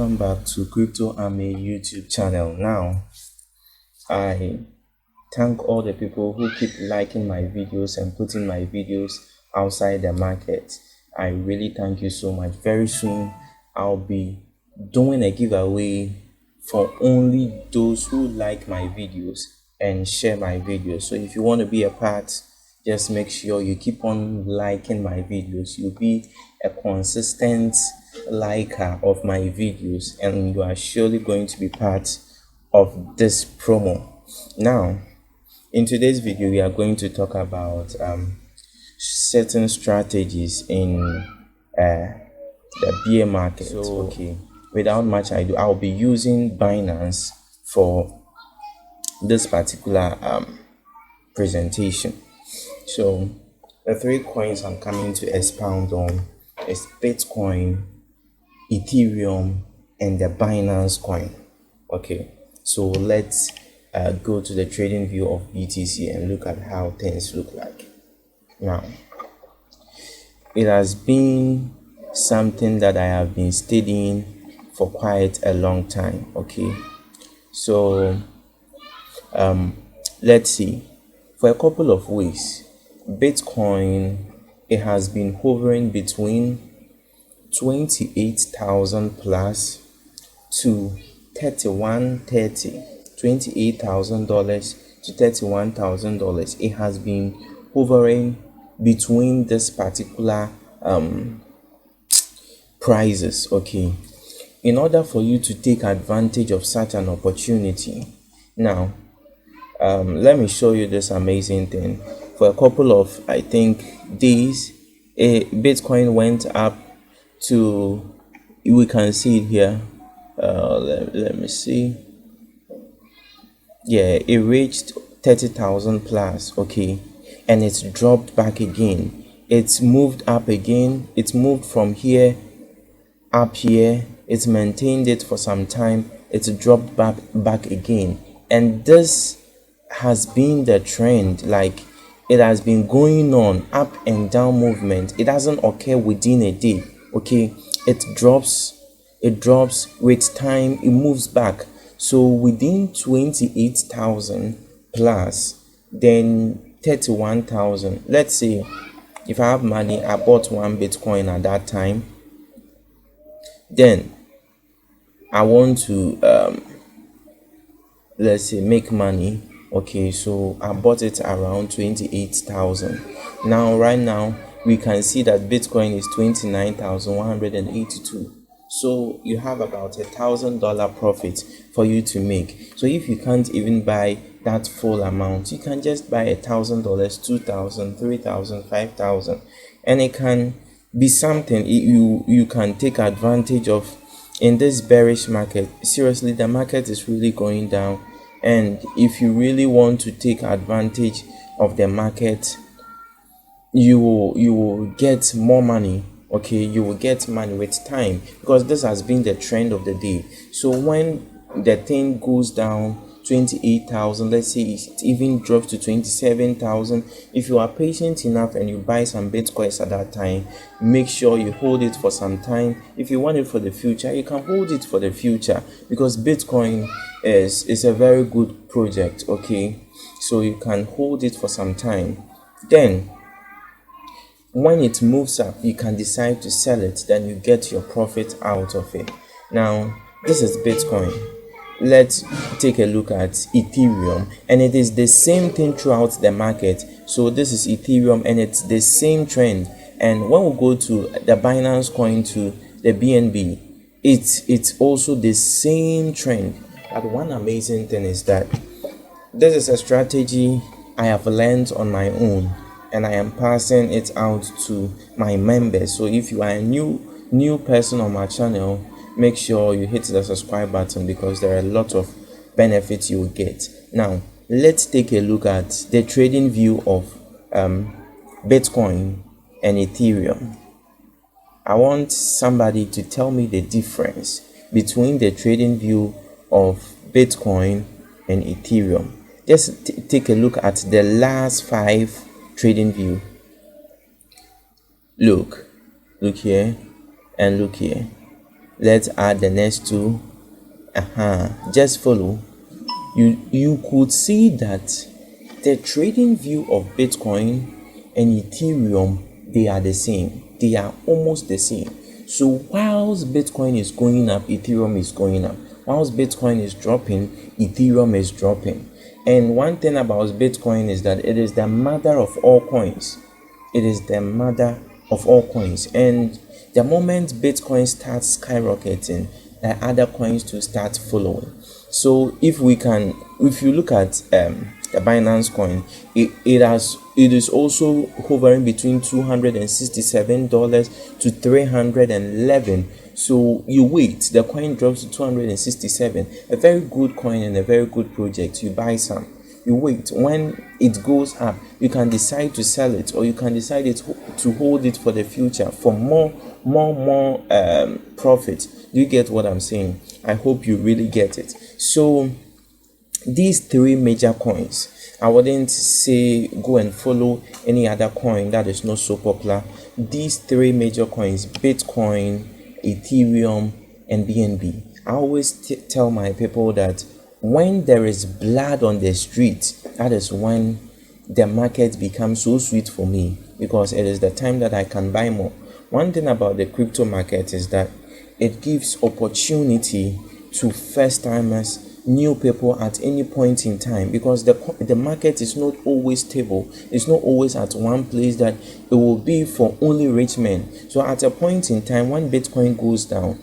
welcome back to Crypto Army YouTube channel. Now, I thank all the people who keep liking my videos and putting my videos outside the market. I really thank you so much. Very soon, I'll be doing a giveaway for only those who like my videos and share my videos. So if you want to be a part, just make sure you keep on liking my videos. You'll be a consistent liker of my videos and you are surely going to be part of this promo. Now, in today's video, we are going to talk about certain strategies in the bear market. So, without much ado, I'll be using Binance for this particular presentation. So the three coins I'm coming to expound on is Bitcoin, Ethereum, and the Binance coin. Okay, so let's go to the trading view of BTC and look at how things look like. Now, it has been something that I have been studying for quite a long time. Okay, so let's see. For a couple of weeks, Bitcoin, it has been hovering between 28,000 plus to $28,000 to $31,000. It has been hovering between this particular prices. Okay, in order for you to take advantage of such an opportunity, now let me show you this amazing thing. For a couple of, I think, days, Bitcoin went up to, we can see it here, let me see, yeah, it reached 30,000 plus. Okay, and it's dropped back again. It's moved up again. It's moved from here up here. It's maintained it for some time. It's dropped back again, and this has been the trend. Like, it has been going on, up and down movement. It doesn't occur within a day. Okay, it drops with time, it moves back. So within 28,000 plus, then 31,000. Let's say if I have money, I bought one Bitcoin at that time, then I want to let's say make money. Okay, so I bought it around 28,000. Now, right now, we can see that Bitcoin is 29,182. So you have about $1,000 profit for you to make. So if you can't even buy that full amount, you can just buy $1,000, $2,000, $3,000, $5,000, and it can be something you can take advantage of in this bearish market. Seriously, the market is really going down. And if you really want to take advantage of the market, you will get more money. Okay, you will get money with time, because this has been the trend of the day. So when the thing goes down 28,000, let's say it even drops to 27,000, if you are patient enough and you buy some Bitcoins at that time, make sure you hold it for some time. If you want it for the future, you can hold it for the future, because Bitcoin is a very good project. Okay, so you can hold it for some time. Then when it moves up, you can decide to sell it, then you get your profit out of it. Now, this is Bitcoin. Let's take a look at Ethereum, and it is the same thing throughout the market. So this is Ethereum, and it's the same trend. And when we go to the Binance coin, to the BNB, it's also the same trend. But one amazing thing is that this is a strategy I have learned on my own, and I am passing it out to my members. So if you are a new person on my channel, make sure you hit the subscribe button, because there are a lot of benefits you will get. Now, let's take a look at the trading view of Bitcoin and Ethereum. I want somebody to tell me the difference between the trading view of Bitcoin and Ethereum. Just take a look at the last 5 trading view. Look here and look here. let's add the next two. Just follow. You could see that the trading view of Bitcoin and Ethereum, they are the same. They are almost the same. So whilst Bitcoin is going up, Ethereum is going up. Whilst Bitcoin is dropping, Ethereum is dropping. And one thing about Bitcoin is that it is the mother of all coins. It is the mother of all coins. And the moment Bitcoin starts skyrocketing, the other coins to start following. So if you look at the Binance coin, it is also hovering between $267 to $311. So you wait, the coin drops to 267, a very good coin and a very good project. You buy some, you wait, when it goes up, you can decide to sell it, or you can decide to hold it for the future for more profit. Do you get what I'm saying? I hope you really get it. So these three major coins, I wouldn't say go and follow any other coin that is not so popular. These three major coins, Bitcoin, Ethereum, and BNB. I always tell my people that when there is blood on the street, that is when the market becomes so sweet for me, because it is the time that I can buy more. One thing about the crypto market is that it gives opportunity to first timers, new people at any point in time, because the market is not always stable. It's not always at one place that it will be for only rich men. So at a point in time when Bitcoin goes down,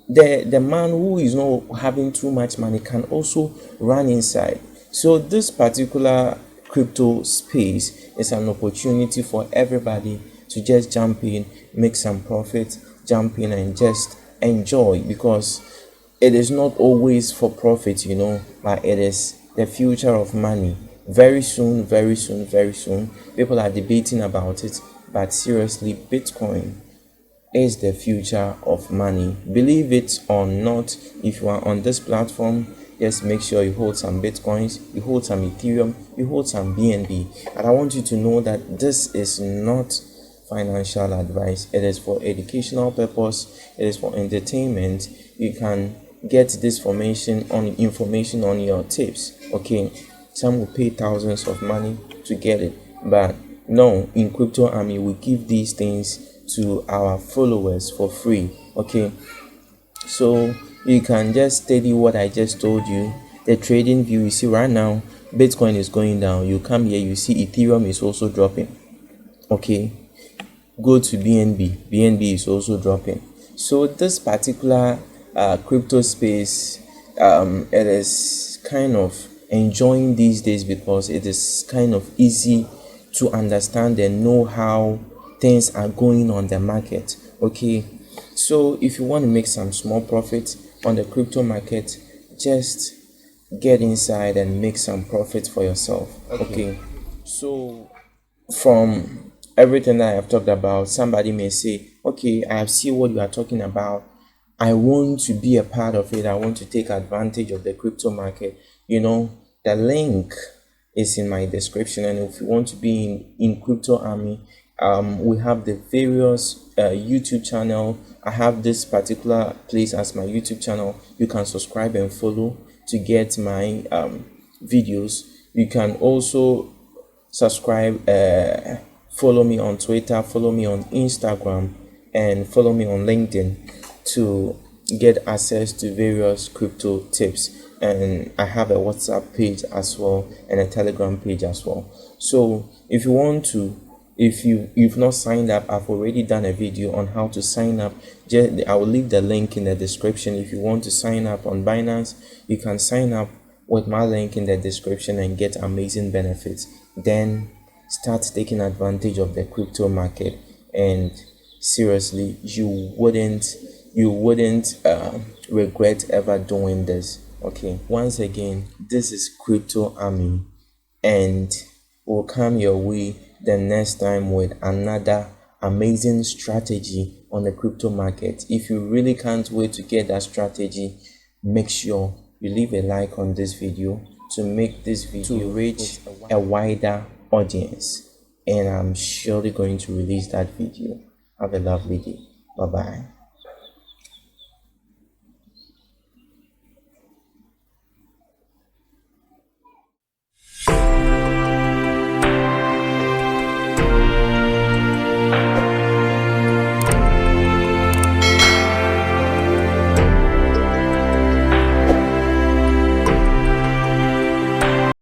the man who is not having too much money can also run inside. So this particular crypto space is an opportunity for everybody to just jump in, make some profit, jump in and just enjoy, because it is not always for profit, but it is the future of money. Very soon, people are debating about it, but seriously, Bitcoin is the future of money. Believe it or not, if you are on this platform, just make sure you hold some Bitcoins, you hold some Ethereum, you hold some BNB. And I want you to know that this is not financial advice. It is for educational purpose, it is for entertainment. You can get this information on your tips. Okay, some will pay thousands of money to get it, but no, in Crypto Army we give these things to our followers for free. Okay, so you can just study what I just told you. The trading view, you see right now Bitcoin is going down. You come here, you see Ethereum is also dropping. Okay, go to BNB is also dropping. So this particular crypto space, it is kind of enjoying these days because it is kind of easy to understand and know how things are going on the market. Okay, so if you want to make some small profit on the crypto market, just get inside and make some profit for yourself. Okay, so from everything that I have talked about, somebody may say, okay, I have seen what you are talking about, I want to be a part of it, I want to take advantage of the crypto market. The link is in my description, and if you want to be in Crypto Army, we have the various YouTube channel. I have this particular place as my YouTube channel. You can subscribe and follow to get my videos. You can also subscribe, follow me on Twitter, follow me on Instagram, and follow me on LinkedIn to get access to various crypto tips. And I have a WhatsApp page as well and a Telegram page as well. So if you want to, if you've not signed up, I've already done a video on how to sign up. I will leave the link in the description. If you want to sign up on Binance, you can sign up with my link in the description and get amazing benefits. Then start taking advantage of the crypto market, and seriously, you wouldn't regret ever doing this. Okay, once again, this is Crypto Army, and we'll come your way the next time with another amazing strategy on the crypto market. If you really can't wait to get that strategy, make sure you leave a like on this video to make this video reach a wider audience, and I'm surely going to release that video. Have a lovely day. Bye bye.